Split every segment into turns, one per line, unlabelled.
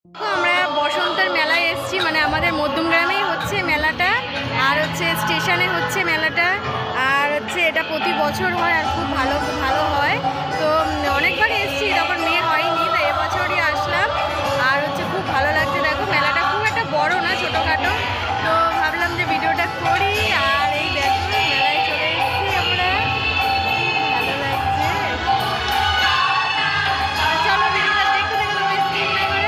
আমরা বসন্তের মেলায় এসেছি, মানে আমাদের মধ্যমগ্রামেই হচ্ছে মেলাটা, আর হচ্ছে স্টেশনে হচ্ছে মেলাটা, আর হচ্ছে এটা প্রতি বছর হয় আর খুব ভালো হয়। তো অনেকবার এসেছি, তখন মেয়ে হয়নি, তো এবছরই আসলাম। আর হচ্ছে খুব ভালো লাগছে। দেখো মেলাটা খুব একটা বড় না, ছোটোখাটো, তো ভাবলাম যে ভিডিওটা করি। আর এই দেখো মেলায় চলে এসেছি আমরা, ভালো লাগছে। চলো ভিডিওটা দেখতে দেখো, তোমরা স্কিপ না করে।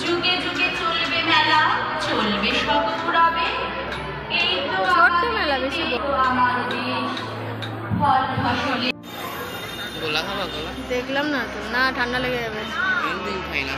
যুগে যুগে চলবে মেলা, চলবে সব ঘুরাবে। এই তো
ছোট্ট মেলা, বেশি
আমার দেশ, ফল ফসলে।
গোলা খাবা গোলা?
দেখলাম না তো, না ঠান্ডা লেগে যাবে।
খাই না।